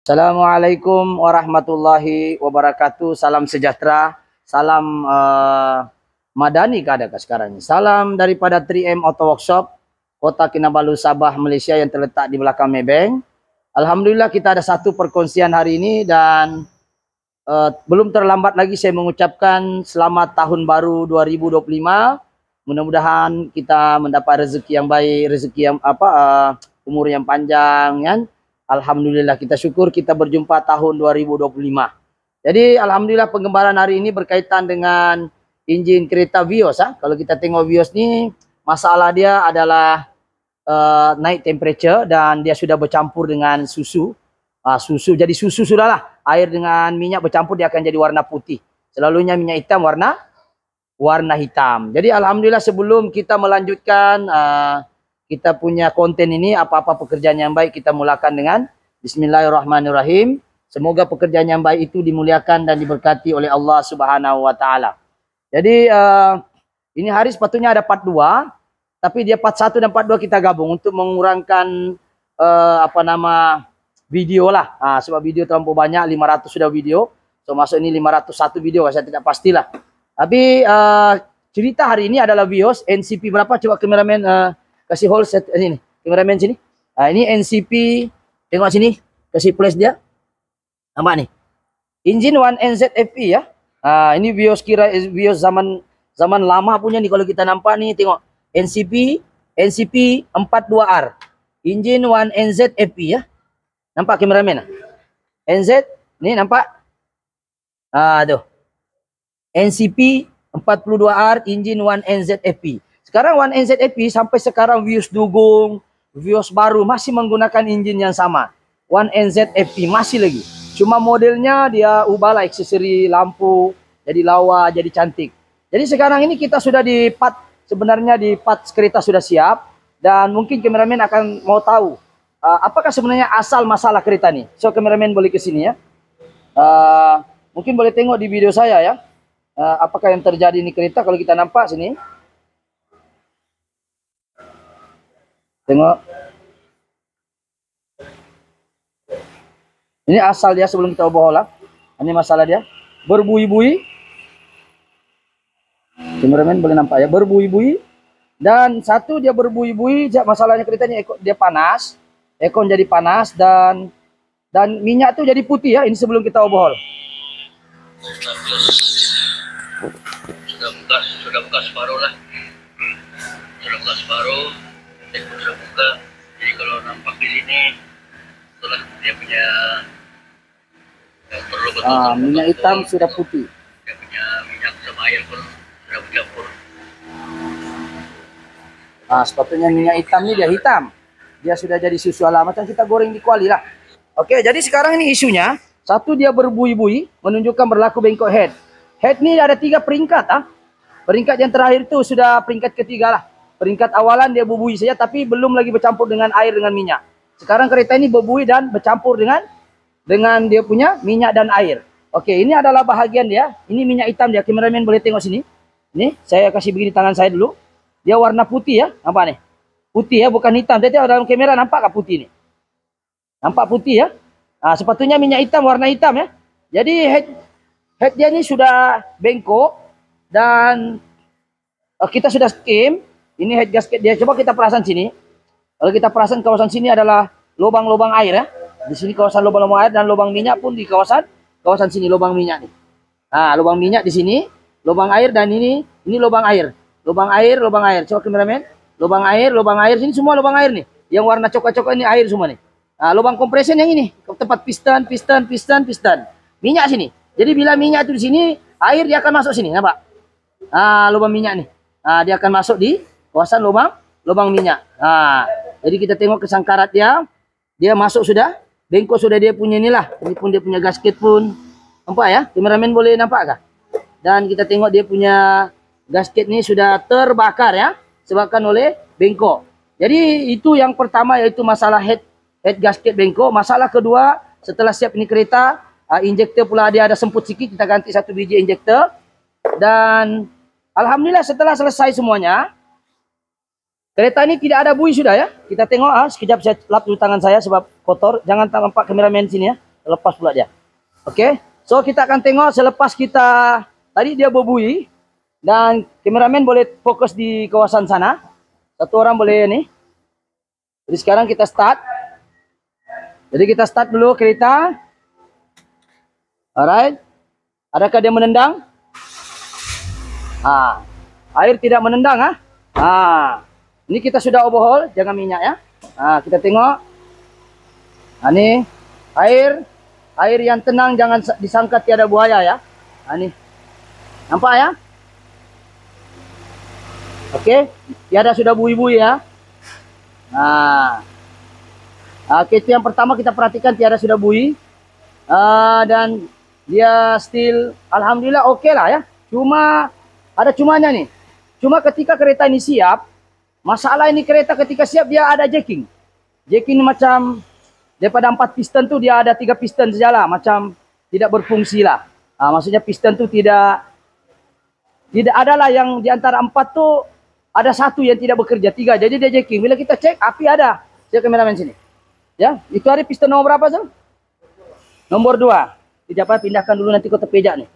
Assalamualaikum warahmatullahi wabarakatuh. Salam sejahtera, salam madani kadang sekarang ini. Salam daripada 3M Auto Workshop, Kota Kinabalu, Sabah, Malaysia yang terletak di belakang Maybank. Alhamdulillah kita ada satu perkongsian hari ini dan belum terlambat lagi saya mengucapkan selamat tahun baru 2025. Mudah-mudahan kita mendapat rezeki yang baik, rezeki yang umur yang panjang kan. Alhamdulillah kita syukur kita berjumpa tahun 2025. Jadi alhamdulillah penggembaran hari ini berkaitan dengan enjin kereta Vios. Kalau kita tengok Vios ni, masalah dia adalah naik temperature dan dia sudah bercampur dengan susu. Susu jadi susu sudahlah. Air dengan minyak bercampur dia akan jadi warna putih. Selalunya minyak hitam warna hitam. Jadi alhamdulillah sebelum kita melanjutkan kita punya konten ini, apa-apa pekerjaan yang baik kita mulakan dengan Bismillahirrahmanirrahim. Semoga pekerjaan yang baik itu dimuliakan dan diberkati oleh Allah Subhanahu wa taala. Jadi ini hari sepatutnya ada part 2, tapi dia part 1 dan part 2 kita gabung untuk mengurangkan video lah. Sebab video terlalu banyak, 500 sudah video. So masuk ini 501 video, saya tidak pastilah. Tapi cerita hari ini adalah Vios NCP berapa? Coba kameramen kasih hold set ini, kameramen sini. Ini NCP, tengok sini, kasih flash dia. Nampak nih. Engine 1NZ FE ya. Ini Vios Vios zaman lama punya nih kalau kita nampak nih, tengok NCP 42R. Engine 1NZ FE ya. Nampak kameramen? NZ, ni nampak? Tuh. NCP 42R Engine 1NZ FE. Sekarang 1NZ FE sampai sekarang Vios Dugong, Vios baru masih menggunakan enjin yang sama. 1NZ FE masih lagi. Cuma modelnya dia ubahlah aksesori lampu, jadi lawa, jadi cantik. Jadi sekarang ini kita sudah di part, sebenarnya di part kereta sudah siap. Dan mungkin kameramen akan mau tahu apakah sebenarnya asal masalah kereta ini. So kameramen boleh ke sini ya. Mungkin boleh tengok di video saya ya. Apakah yang terjadi ini kereta kalau kita nampak sini. Tengok. Ini asal dia sebelum kita overhaul lah. Ini masalah dia. Berbui-bui. Kameramen boleh nampak ya. Berbui-bui. Dan satu dia berbui-bui. Masalahnya keretanya dia panas. Ekon jadi panas dan minyak tuh jadi putih ya. Ini sebelum kita overhaul. Sudah buka separuh lah. Sudah buka separuh. Sudah buka, jadi kalau nampak di sini itulah dia punya perlu betul minyak hitam sudah putih, dia punya minyak sama air pun sudah bercampur. Sepatutnya minyak hitam ini dia hitam, dia sudah jadi susu ala macam kita goreng di kuali lah. Oke, jadi sekarang ini isunya satu, dia berbui-bui menunjukkan berlaku bengkok head. Head ini ada 3 peringkat. Peringkat yang terakhir itu sudah peringkat ketiga lah. Peringkat awalan dia berbui saja, tapi belum lagi bercampur dengan air dengan minyak. Sekarang kereta ini berbui dan bercampur dengan dia punya minyak dan air. Oke, ini adalah bahagian dia. Ini minyak hitam dia. Kameramen boleh tengok sini. Ini saya kasih begini tangan saya dulu. Dia warna putih ya. Nampak nih? Putih ya, bukan hitam. Tadi dalam kamera nampak tak putih nih? Nampak putih ya? Sepatutnya minyak hitam, warna hitam ya. Jadi head dia ini sudah bengkok dan kita sudah skim. Ini head gasket dia. Coba kita perasan sini. Kalau kita perasan kawasan sini adalah lubang-lubang air ya. Di sini kawasan lubang-lubang air dan lubang minyak pun di kawasan sini lubang minyak nih. Lubang minyak di sini, lubang air dan ini lubang air. Lubang air. Coba kameramen. Lubang air sini semua lubang air nih. Yang warna coklat-coklat ini air semua nih. Lubang compression yang ini, tempat piston. Minyak sini. Jadi bila minyak itu di sini, air dia akan masuk sini, nampak? Lubang minyak nih. Dia akan masuk di kawasan lubang minyak. Jadi kita tengok kesangkarat dia masuk sudah, bengkok sudah dia punya inilah. Ini pun dia punya gasket pun. Nampak ya? Kameramen boleh nampak kah? Dan kita tengok dia punya gasket ini sudah terbakar ya, sebabkan oleh bengkok. Jadi itu yang pertama, yaitu masalah head gasket bengkok. Masalah kedua, setelah siap ini kereta, injektor pula dia ada semput sikit, kita ganti 1 biji injektor. Dan alhamdulillah setelah selesai semuanya, kereta ini tidak ada bui sudah ya. Kita tengok sekejap saya lap dulu tangan saya sebab kotor. Jangan tampak kameramen sini ya. lepas pula dia. Oke. So kita akan tengok selepas kita tadi dia berbunyi dan kameramen boleh fokus di kawasan sana. Satu orang boleh ni. Jadi sekarang kita start. Jadi kita start dulu kereta. Alright. Adakah dia menendang? Air tidak menendang Ini kita sudah overhaul, jangan minyak ya. Kita tengok. Ini air yang tenang, jangan disangka tiada buaya ya. Ini. Nampak ya? Oke, tiada sudah bui-bui ya. Oke, itu yang pertama kita perhatikan tiada sudah bui. Dan dia still alhamdulillah oke lah ya. Cuma ada cumanya nih. Cuma ketika kereta ini siap, masalah ini kereta ketika siap dia ada jacking. Jacking ini macam daripada 4 piston tuh dia ada 3 piston sajalah, macam tidak berfungsi lah. Maksudnya piston tuh tidak adalah yang di antara 4 tuh ada 1 yang tidak bekerja, 3. Jadi dia jacking. Bila kita cek api ada. Saya kameramen sini. Ya, itu ada piston nomor berapa, Sam? Nomor 2. Tidak apa, pindahkan dulu nanti ke tepejak nih.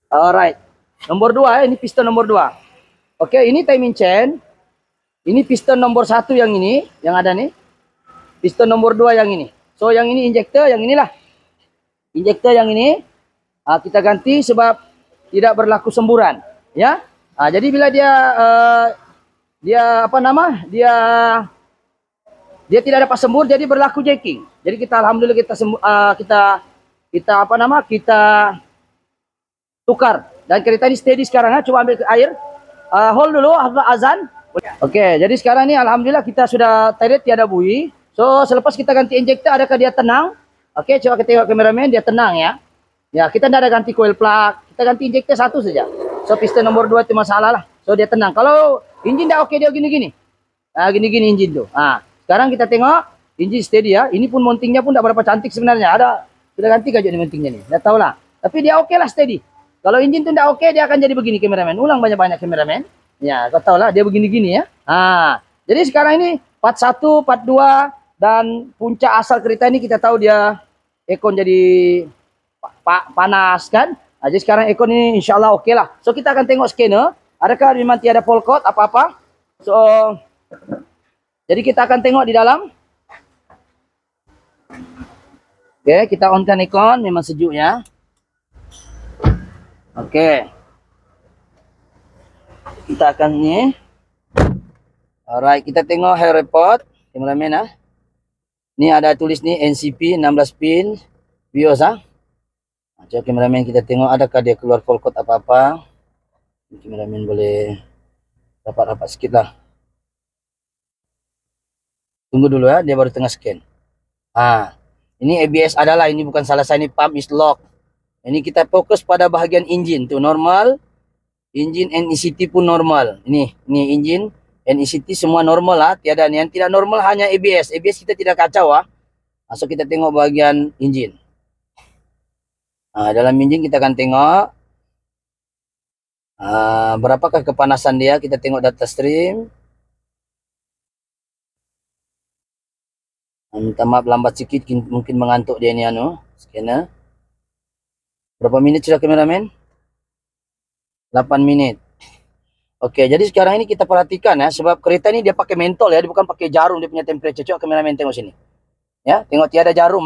Alright. Nomor 2 ini piston nomor 2. Oke, ini timing chain. Ini piston nomor 1 yang ini, yang ada nih. Piston nomor 2 yang ini. So yang ini injektor, yang inilah. Injektor yang ini kita ganti sebab tidak berlaku semburan, ya. Jadi bila dia dia tidak dapat sembur, jadi berlaku jacking. Jadi kita alhamdulillah kita tukar dan kereta ini steady sekarang. Coba ambil air, hold dulu azan. Oke, jadi sekarang ini alhamdulillah kita sudah tiada bui. So selepas kita ganti injektor, adakah dia tenang? Oke, coba kita tengok kameramen, dia tenang ya. Ya, kita tidak ada ganti coil plug, kita ganti injektor 1 saja. So piston nomor 2 itu masalah lah. So dia tenang. Kalau engine dah oke, dia gini-gini. Gini-gini engine tuh. Sekarang kita tengok engine steady ya. Ini pun mountingnya pun tidak berapa cantik sebenarnya. Sudah ganti aja nih mountingnya nih. Tidak tahu lah. Tapi dia oke lah steady. Kalau engine tuh tidak oke, dia akan jadi begini kameramen. Ulang banyak-banyak kameramen. Ya, kau tahu lah dia begini-gini ya. Jadi sekarang ini part 1, part 2 dan puncak asal kereta ini kita tahu dia aircon jadi panas kan. Jadi sekarang aircon ini insya Allah oke lah. So kita akan tengok scanner. Adakah memang tiada fault code apa-apa. So jadi kita akan tengok di dalam. Oke, kita onkan aircon, memang sejuk ya. Oke. Kita akan ni. Alright, kita tengok hair report. Kameramen Ni ada tulis ni NCP 16 pin BIOS Coba kameramen kita tengok adakah dia keluar fault code apa-apa. Kameramen boleh rapat-rapat sikit lah. Tunggu dulu ya, dia baru tengah scan. Ini ABS adalah, ini bukan salah saya, ini pump is lock. Ini kita fokus pada bahagian engine tuh normal. Engine NECT pun normal. Ini engine NECT semua normal lah. Tiada yang tidak normal hanya ABS. ABS kita tidak kacau So kita tengok bahagian engine. Dalam engine kita akan tengok berapakah kepanasan dia. Kita tengok data stream. Minta maaf lambat sikit, mungkin mengantuk dia ni scanner. Berapa minit sudah kameramen? 8 minit. Oke, jadi sekarang ini kita perhatikan ya, sebab kereta ini dia pakai mentol ya, dia bukan pakai jarum dia punya temperature. Coba kameramen tengok sini. Ya, tengok tiada jarum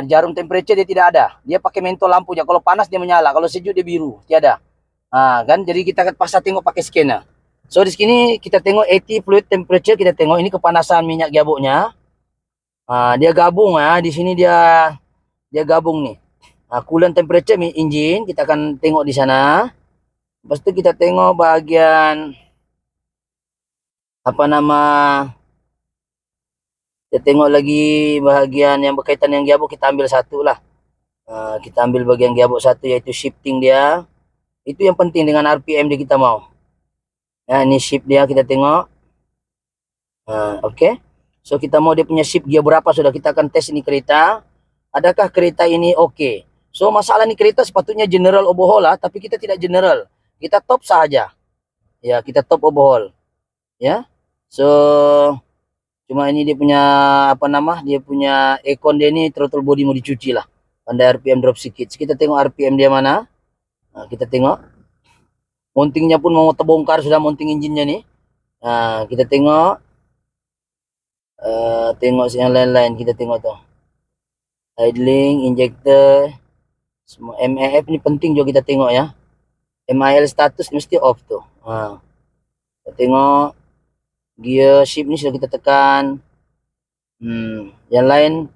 jarum temperature dia tidak ada. Dia pakai mentol lampu aja. Kalau panas dia menyala, kalau sejuk dia biru. Tiada. Kan jadi kita paksa tengok pakai scanner. So di sini kita tengok 80 fluid temperature, kita tengok ini kepanasan minyak gearboxnya. Dia gabung di sini dia gabung nih. Coolant temperature engine kita akan tengok di sana. Lepas itu kita tengok bahagian kita tengok lagi bahagian yang berkaitan dengan gearbox, kita ambil satu lah. Kita ambil bahagian gearbox satu, yaitu shifting dia. Itu yang penting dengan RPM dia kita mau. Ini shift dia kita tengok. Oke. So kita mau dia punya shift gear berapa sudah, kita akan tes ini kereta. Adakah kereta ini oke? So masalah ini kereta sepatutnya general overhaul lah, tapi kita tidak general. Kita top saja. Ya, kita top overhaul. Ya. So Cuma ini dia punya apa nama? Dia punya aircon dia ni throttle body mau dicuci lah. Pandai RPM drop sikit. So, kita tengok RPM dia mana. Nah, kita tengok. Mountingnya pun mau terbongkar sudah, mounting engine-nya ni. Nah, kita tengok. Tengok yang lain-lain kita tengok tu. Idling, injector, semua MAF ni penting juga kita tengok ya. MIL status mesti off tu. Kita tengok gear shift ni sudah kita tekan. Yang lain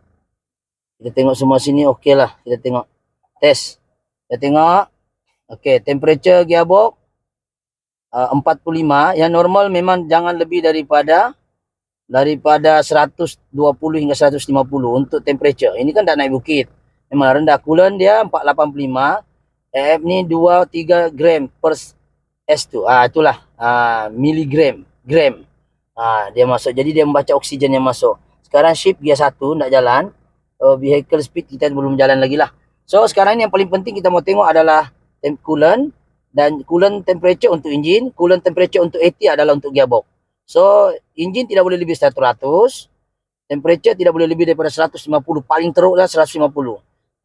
kita tengok semua sini okey lah. Kita tengok test. Kita tengok okey, temperature gearbox 45. Yang normal memang jangan lebih daripada 120 hingga 150 untuk temperature. Ini kan dah naik bukit. Memang rendah. Coolant dia 485. AF ni 2-3 gram per S2. Itulah miligram. Gram. Dia masuk. Jadi dia membaca oksigen yang masuk. Sekarang shift gear 1 nak jalan. Vehicle speed kita belum jalan lagi lah. So sekarang ni yang paling penting kita mau tengok adalah coolant. Dan coolant temperature untuk engine. Coolant temperature untuk AT adalah untuk gearbox. So, engine tidak boleh lebih 100, temperature tidak boleh lebih daripada 150, paling teruk lah 150.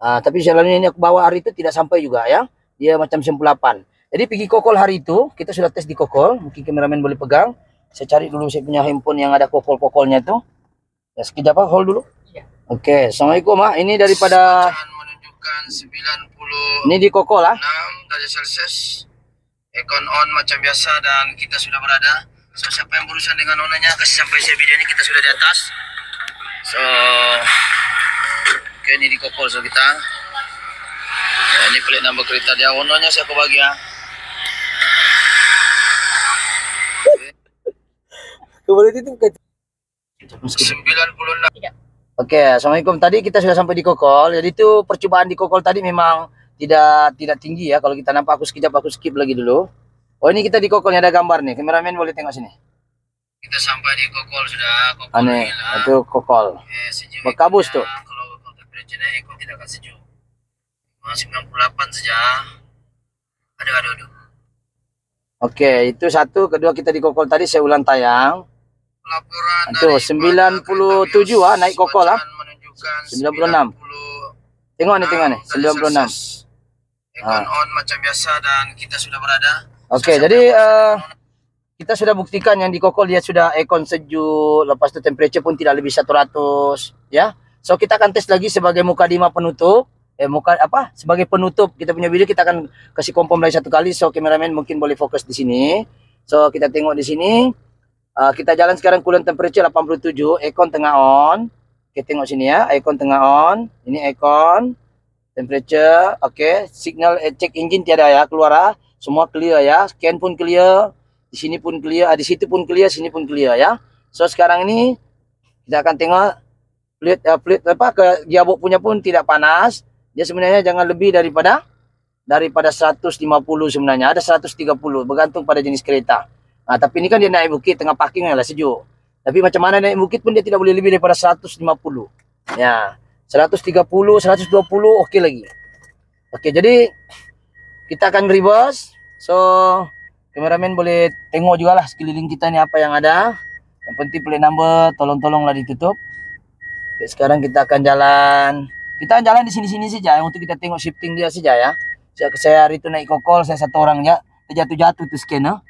Tapi jalannya ini aku bawa hari itu tidak sampai juga ya, dia macam 98. Jadi pergi kokol hari itu, kita sudah tes di kokol, mungkin kameramen boleh pegang. Saya cari dulu saya punya handphone yang ada kokol-kokolnya itu. Ya, sekejap hold dulu. Ya. Oke, Assalamualaikum ini daripada menunjukkan 90. Ini di kokol 6 derajat Celcius. Aircon on macam biasa dan kita sudah berada. So siapa yang berurusan dengan onanya kasih sampai saya video ini, kita sudah di atas. So oke, ini di kokol so kita. Ini plate number kereta dia, onanya saya aku bagi ya. Kemudian itu 96. Oke, Assalamualaikum. Tadi kita sudah sampai di kokol. Jadi itu percobaan di kokol tadi memang tidak tinggi ya. Kalau kita nampak aku sekejap aku skip lagi dulu. Oh, ini kita di kokolnya ada gambar nih. Kameramen boleh tengok sini. Kita sampai di kokol sudah. Kokol aneh, itu kokol. Berkabus tuh. Kalau temperature-nya ekor tidak akan sejuk. 98 saja. Aduh. Oke, itu satu. Kedua kita di kokol tadi saya ulang tayang. Laporan itu 97 naik kokol 96. Tengok nih 96. Aircon on macam biasa dan kita sudah berada. Oke, jadi kita sudah buktikan yang di kokol dia sudah aircon sejuk, lepas itu temperature pun tidak lebih 100 ya. So kita akan tes lagi sebagai mukadimah penutup. Sebagai penutup kita punya video, kita akan kasih kompon lagi satu kali. So kameramen mungkin boleh fokus di sini. So kita tengok di sini. Kita jalan sekarang coolant temperature 87, aircon tengah on. Kita tengok sini ya, aircon tengah on. Ini aircon temperature, oke. Signal check engine tiada ya, keluar semua clear ya. Scan pun clear, di sini pun clear, di situ pun clear, sini pun clear ya. So sekarang ini kita akan tengok plate ke gearbox punya pun tidak panas. Dia sebenarnya jangan lebih daripada 150 sebenarnya, ada 130 bergantung pada jenis kereta. Tapi ini kan dia naik bukit tengah parking lah sejuk. Tapi macam mana naik bukit pun dia tidak boleh lebih daripada 150. Ya, 130, 120 okey lagi. Okey, jadi kita akan reverse. So, kameramen boleh tengok juga lah sekeliling kita ni apa yang ada. Yang penting plate number tolong-tolonglah ditutup. Okey, sekarang kita akan jalan. Kita jalan di sini-sini saja untuk kita tengok shifting dia saja ya. Saya hari itu naik kokol, saya satu orang ya. Terjatuh-jatuh tu scanner.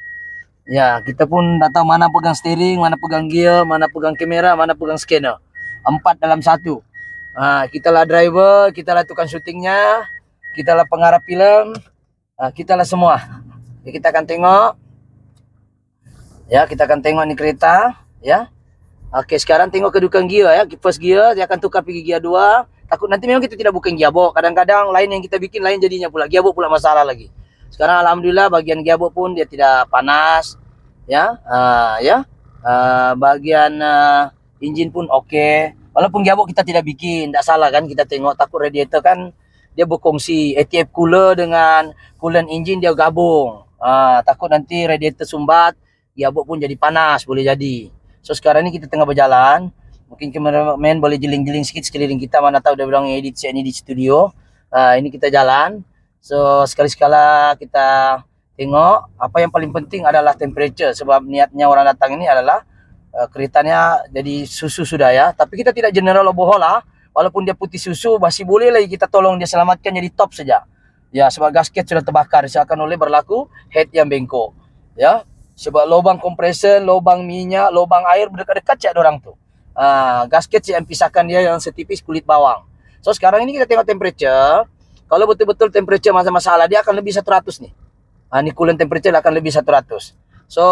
Ya, kita pun tak tahu mana pegang steering, mana pegang gear, mana pegang kamera, mana pegang scanner. 4 dalam 1. Kita lah driver, kita lah tukang syutingnya, kita lah pengarah filem, kita lah semua. Ya, kita akan tengok. Ya, kita akan tengok ni kereta, ya. Okey, sekarang tengok kedudukan gear ya. First gear dia akan tukar pergi gear 2. Takut nanti memang kita tidak bukan gearbox. Kadang-kadang lain yang kita bikin lain jadinya pula. Gearbox pula masalah lagi. Sekarang alhamdulillah bagian gearbox pun dia tidak panas ya. Bagian engine pun okey. Walaupun gearbox kita tidak bikin, tak salah kan, kita tengok takut radiator kan dia berkongsi ATF cooler dengan coolant engine dia gabung. Takut nanti radiator sumbat, gearbox pun jadi panas, boleh jadi. So sekarang ni kita tengah berjalan. Mungkin kameraman boleh jeling-jeling sikit sekeliling kita, mana tahu dia bilang edit di studio. Ini kita jalan. So sekali-sekala kita tengok. Apa yang paling penting adalah temperature. Sebab niatnya orang datang ini adalah keretanya jadi susu sudah ya. Tapi kita tidak general overhaul, walaupun dia putih susu masih boleh lagi kita tolong dia selamatkan jadi top saja. Ya, sebab gasket sudah terbakar disebabkan oleh berlaku head yang bengkok. Ya, sebab lubang kompresor, lubang minyak, lubang air berdekat-dekat cak orang tu. Gasket yang pisahkan dia yang setipis kulit bawang. So sekarang ini kita tengok temperature. Kalau betul-betul temperature masalah dia akan lebih 100 nih. Ini coolant temperature akan lebih 100. So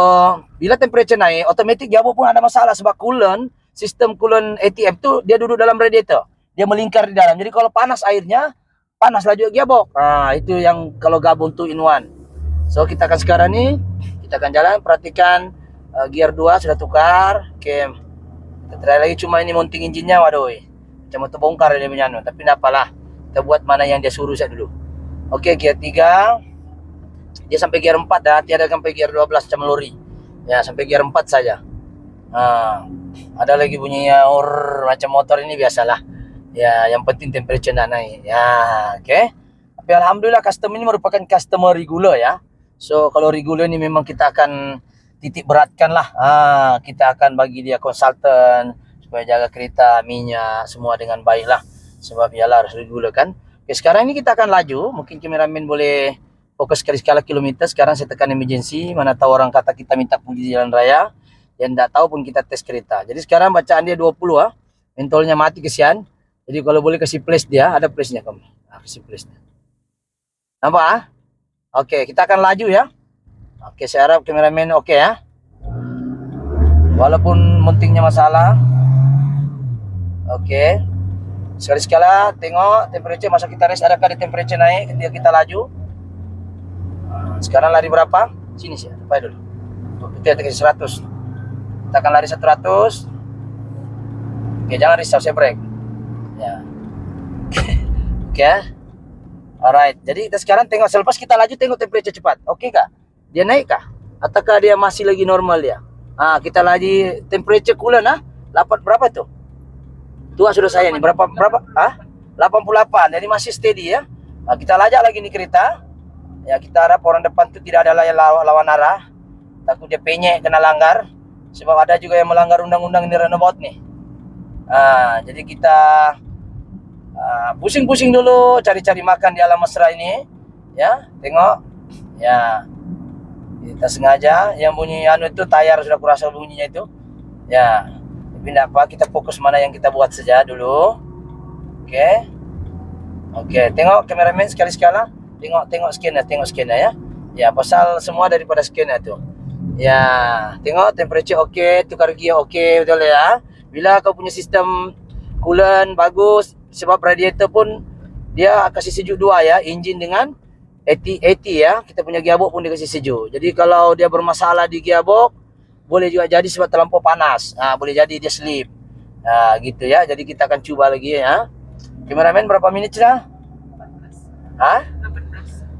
bila temperature naik, otomatis gearbox pun ada masalah sebab coolant, sistem coolant ATM tu dia duduk dalam radiator. Dia melingkar di dalam. Jadi kalau panas airnya, panas laju gearbox. Itu yang kalau gabung 2 in 1. So kita akan sekarang ni, kita akan jalan, perhatikan gear 2 sudah tukar. Okay. Kita try lagi, cuma ini mounting engine-nya, waduh. Macam terbongkar dia punya anu, tapi tak apalah. Kita buat mana yang dia suruh saya dulu. Okey, gear 3. Dia sampai gear 4 dah, tiada sampai gear 12 macam lori. Ya, sampai gear 4 saja. Ada lagi bunyinya macam motor ini biasalah. Ya, yang penting temperature nak naik. Ya, okey. Tapi alhamdulillah customer ini merupakan customer regular ya. So kalau regular ni memang kita akan titik beratkan lah. Kita akan bagi dia konsultan supaya jaga kereta, minyak semua dengan baik lah. Sebab ialah harus regular kan. Okay, sekarang ni kita akan laju. Mungkin kameraman boleh fokus skala kilometer. Sekarang saya tekan emergency. Mana tahu orang kata kita minta pergi jalan raya. Yang tak tahu pun kita tes kereta. Jadi sekarang bacaan dia 20 Mentolnya mati kesian. Jadi kalau boleh kasih place dia. Ada place-nya kamu. Kasih place-nya. Nampak Okey, kita akan laju ya. Okey, saya harap kameraman okey ya. Walaupun mountingnya masalah. Okey. Sekali-sekala tengok temperature masa kita race, adakah di temperature naik ketika kita laju. Sekarang lari berapa? Sini sih, apa dulu. Kita kasih 100. Kita akan lari 100. Okey, jangan risau, saya break. Ya. Okey. Alright. Jadi kita sekarang tengok, selepas kita laju tengok temperature cepat. Okey kah? Dia naik kah? Ataukah dia masih lagi normal dia? Kita lagi temperature coolant 8 berapa tu? Tua sudah saya ni berapa 88. Jadi masih steady ya. Kita lajak lagi ni kereta. Ya, kita harap orang depan tu tidak ada lawan arah. Takut dia penyek kena langgar. Sebab ada juga yang melanggar undang-undang di runabout ni. Jadi kita pusing-pusing dulu, cari-cari makan di alam mesra ini. Ya, tengok. Ya. Kita sengaja yang bunyi anu itu tayar sudah kurasa bunyinya itu. Ya. Tapi tidak apa, kita fokus mana yang kita buat saja dulu. Okey. Okey, tengok kameraman sekali-sekala. Tengok scanner ya. Ya, pasal semua daripada scanner tu. Ya, tengok temperature okey, tukar gear okey, betul ya. Bila kau punya sistem coolant bagus, sebab radiator pun dia kasih sejuk dua ya, engine dengan AT ya. Kita punya gearbox pun dia kasih sejuk. Jadi kalau dia bermasalah di gearbox, boleh juga jadi sebab terlampau panas. Boleh jadi dia slip. Gitu ya. Jadi kita akan cuba lagi ya. Kameraman berapa minit sudah?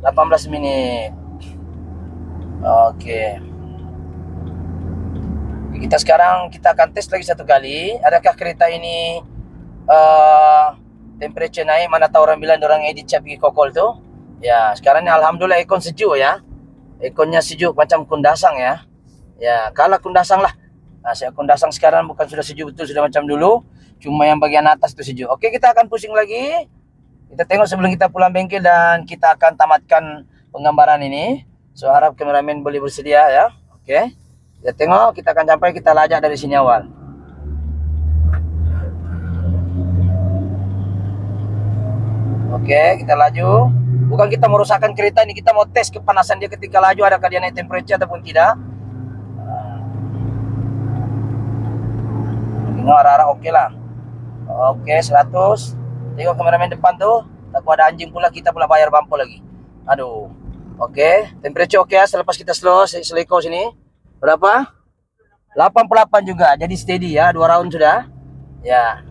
18 minit. Okey. Kita sekarang kita akan tes lagi satu kali. Adakah kereta ini temperature naik? Mana tahu orang bilang orang edit cat pergi kokol tu. Ya, sekarang ni alhamdulillah aircon sejuk ya. Airconnya sejuk macam kundasang ya. Ya, kalah kundasang lah. Saya kundasang sekarang bukan sudah sejuk betul, sudah macam dulu. Cuma yang bagian atas tu sejuk. Okey, kita akan pusing lagi. Kita tengok sebelum kita pulang bengkel dan kita akan tamatkan penggambaran ini. So, harap kameraman boleh bersedia ya. Okey. Kita tengok, kita akan sampai, kita lajak dari sini awal. Okey, kita laju. Bukan kita merusakkan kereta ini, kita mau tes kepanasan dia ketika laju, adakah dia naik temperature ataupun tidak. Tengok arah-arah okey lah. Okey, 100. Tengok kameramen depan tu. Takut ada anjing pula, kita pula bayar bampu lagi. Aduh. Okey, temperature okey ya. Selepas kita slow, seleko sini. Berapa? 88 juga. Jadi steady ya, 2 round sudah. Ya.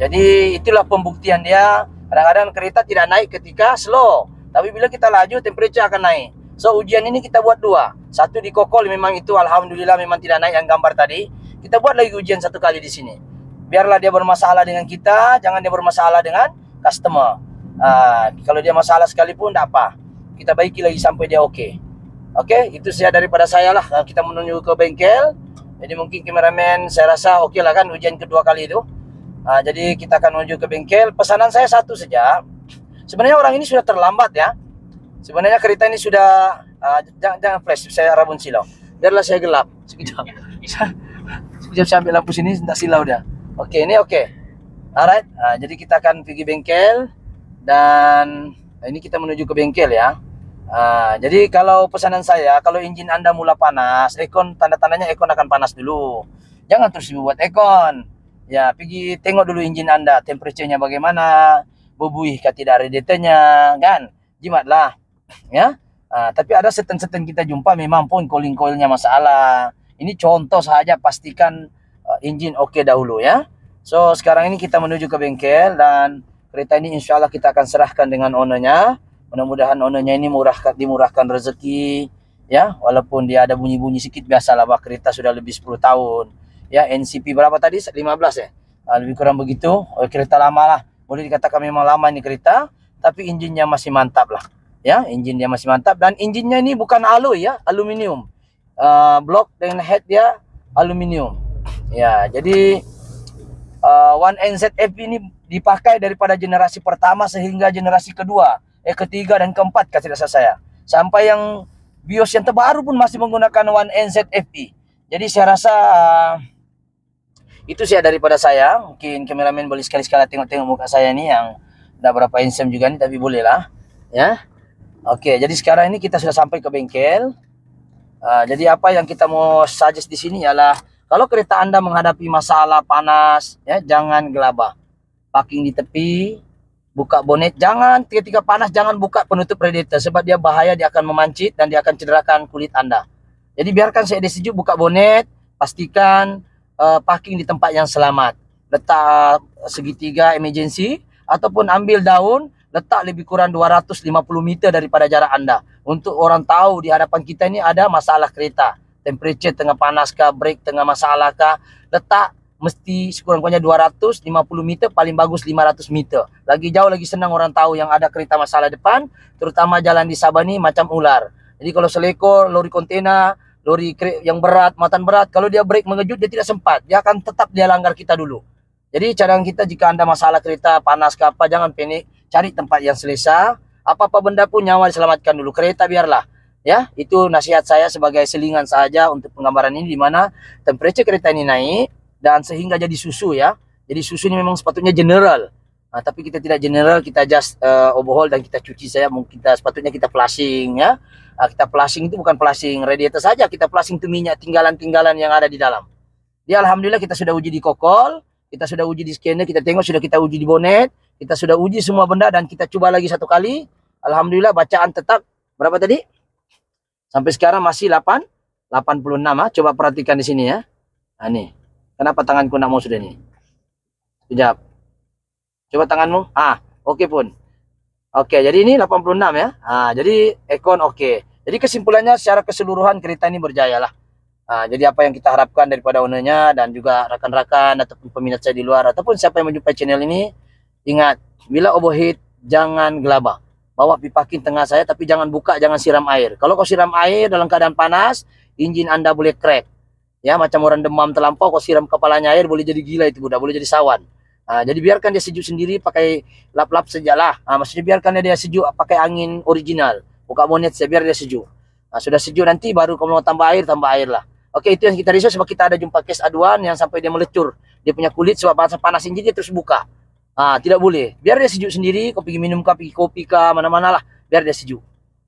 Jadi itulah pembuktian dia. Kadang-kadang kereta tidak naik ketika slow. Tapi bila kita laju, temperature akan naik. So ujian ini kita buat 2. Satu di kokol, memang itu alhamdulillah memang tidak naik yang gambar tadi. Kita buat lagi ujian satu kali di sini. Biarlah dia bermasalah dengan kita, jangan dia bermasalah dengan customer. Kalau dia masalah sekalipun tak apa. Kita baiki lagi sampai dia okey. Okey, itu saja daripada saya lah. Kita menuju ke bengkel. Jadi mungkin kameramen saya rasa oke lah kan ujian kedua kali itu. Jadi kita akan menuju ke bengkel. Pesanan saya satu saja. Sebenarnya orang ini sudah terlambat ya. Sebenarnya kereta ini sudah jangan flash, saya rabun silau. Biarlah saya gelap. Sekejap. Sekejap saya ambil lampu sini, tidak silau dia. Oke, ini oke. Alright. Jadi kita akan pergi bengkel dan ini kita menuju ke bengkel ya. Jadi kalau pesanan saya, kalau engine Anda mula panas, aircon tanda-tandanya aircon akan panas dulu. Jangan terus dibuat aircon. Ya, pergi tengok dulu engine Anda, temperaturenya bagaimana, berbuih kah tidak radiatornya, kan? Jimatlah, ya. Tapi ada seten-seten kita jumpa memang pun cooling coilnya masalah. Ini contoh saja, pastikan engine oke dahulu ya. So sekarang ini kita menuju ke bengkel dan kereta ini insya Allah kita akan serahkan dengan ownernya. Mudah-mudahan ownernya ini dimurahkan rezeki ya, walaupun dia ada bunyi-bunyi sedikit, biasalah bah kereta sudah lebih 10 tahun ya. NCP berapa tadi? 15 ya, lebih kurang begitu. Kereta lama lah, boleh dikatakan memang lama ini kereta, tapi injinnya masih mantap lah ya. Injinnya masih mantap dan injinnya ini bukan alloy ya, aluminium. Blok dengan head dia aluminium ya. Jadi 1NZF ini dipakai daripada generasi pertama sehingga generasi kedua, ketiga dan keempat kalau tidak salah saya. Sampai yang BIOS yang terbaru pun masih menggunakan 1NZFE. Jadi saya rasa itu sih daripada saya. Mungkin kameramen boleh sekali-sekala tengok-tengok muka saya ini yang tidak berapa handsome juga nih, tapi boleh lah ya. Oke, jadi sekarang ini kita sudah sampai ke bengkel. Jadi apa yang kita mau suggest di sini ialah kalau kereta Anda menghadapi masalah panas ya, jangan gelabah. Parking di tepi, buka bonet, jangan ketika panas jangan buka penutup radiator sebab dia bahaya, dia akan memancit dan dia akan cederakan kulit Anda. Jadi biarkan saya sejuk, buka bonet, pastikan parking di tempat yang selamat. Letak segitiga emergency ataupun ambil daun, letak lebih kurang 250 meter daripada jarak Anda. Untuk orang tahu di hadapan kita ini ada masalah kereta. Temperature tengah panas kah, brake tengah masalah kah, letak mesti sekurang-kurangnya 250 meter, paling bagus 500 meter. Lagi jauh lagi senang orang tahu yang ada kereta masalah depan, terutama jalan di Sabah ni macam ular. Jadi kalau selekor, lori kontena, lori yang berat, muatan berat, kalau dia brake mengejut dia tidak sempat, dia akan tetap dia langgar kita dulu. Jadi cadangan kita jika Anda masalah kereta panas ke apa, jangan panik, cari tempat yang selesa. Apa-apa benda pun nyawa diselamatkan dulu. Kereta biarlah. Ya, itu nasihat saya sebagai selingan saja untuk penggambaran ini, di mana temperature kereta ini naik dan sehingga jadi susu ya. Jadi susu ini memang sepatutnya general. Tapi kita tidak general, kita just overhaul dan kita cuci saja. Mungkin sepatutnya kita flushing ya. Kita flushing itu bukan flushing radiator saja, kita flushing itu minyak tinggalan-tinggalan yang ada di dalam. Ya alhamdulillah kita sudah uji di kokol, kita sudah uji di scanner, kita tengok sudah kita uji di bonet, kita sudah uji semua benda dan kita coba lagi satu kali. Alhamdulillah bacaan tetap berapa tadi? Sampai sekarang masih 86. Coba perhatikan di sini ya. Nih. Kenapa tanganku nak mau sudah nih? Sekejap. Coba tanganmu. Oke pun. Oke, jadi ini 86 ya. Jadi aircon oke. Jadi kesimpulannya secara keseluruhan kereta ini berjaya lah. Jadi apa yang kita harapkan daripada ownernya dan juga rekan-rekan ataupun peminat saya di luar ataupun siapa yang menjumpai channel ini, ingat, bila overheat jangan gelabah. Bawa pipa parking tengah saya, tapi jangan buka, jangan siram air. Kalau kau siram air dalam keadaan panas, engine Anda boleh crack. Ya, macam orang demam terlampau, kau siram kepalanya air, boleh jadi gila itu budak, boleh jadi sawan. Jadi biarkan dia sejuk sendiri, pakai lap-lap sajalah. Maksudnya biarkan dia sejuk, pakai angin original. Buka bonet saja, biar dia sejuk. Sudah sejuk nanti baru kalau mau tambah air lah. Oke, itu yang kita risau sebab kita ada jumpa case aduan yang sampai dia melecur. Dia punya kulit sebab panas engine dia terus buka. Tidak boleh. Biar dia sejuk sendiri, kau pergi minum kah, pergi kopi kah, mana-mana lah. Biar dia sejuk.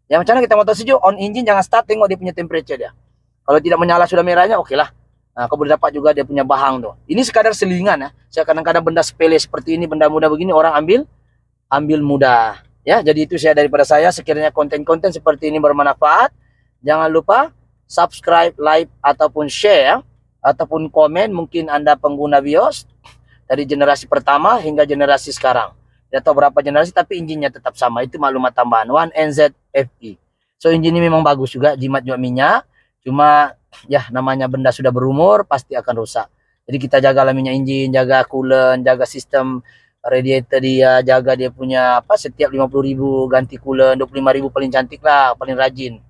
Ya macam mana kita mau tahu sejuk? On engine jangan start, tengok dia punya temperature dia. Kalau tidak menyala sudah merahnya, oke lah. Kau boleh dapat juga dia punya bahang tuh. Ini sekadar selingan ya. Saya kadang-kadang benda sepele seperti ini, benda mudah begini orang ambil mudah. Ya, jadi itu saya daripada saya. Sekiranya konten-konten seperti ini bermanfaat, jangan lupa subscribe, like ataupun share ya. Ataupun komen, mungkin Anda pengguna BIOS dari generasi pertama hingga generasi sekarang. Tidak tahu berapa generasi tapi engine-nya tetap sama. Itu maklumat tambahan. 1NZFE. So engine ini memang bagus juga, jimat juga minyak. Cuma ya namanya benda sudah berumur pasti akan rusak. Jadi kita jagalah minyak engine, jaga coolant, jaga sistem radiator dia, jaga dia punya apa, setiap 50.000 ganti coolant, 25.000 paling cantik lah, paling rajin.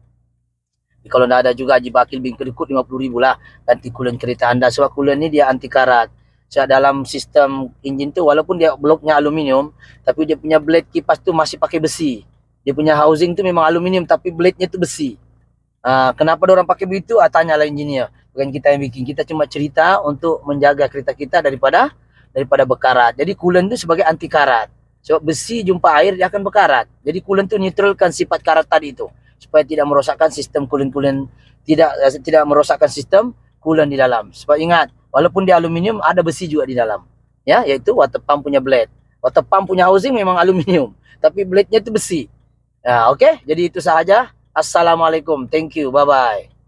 Kalau tidak ada juga Haji Bakil bin Kedekut 50.000 lah ganti coolant kereta anda. Sebab coolant ni dia anti karat. Sebab dalam sistem enjin tu walaupun dia bloknya aluminium, tapi dia punya blade kipas tu masih pakai besi. Dia punya housing tu memang aluminium tapi blade-nya tu besi. Kenapa orang pakai begitu? Tanyalah engineer. Bukan kita yang bikin. Kita cuma cerita untuk menjaga kereta kita daripada berkarat. Jadi coolant tu sebagai anti karat. Sebab besi jumpa air dia akan berkarat. Jadi coolant tu neutralkan sifat karat tadi itu. Supaya tidak merosakkan sistem coolant tidak merosakkan sistem coolant di dalam. Sebab ingat, walaupun dia aluminium ada besi juga di dalam. Ya, yaitu water pump punya blade. Water pump punya housing memang aluminium, tapi blade-nya itu besi. Okey, jadi itu sahaja. Assalamualaikum. Thank you. Bye bye.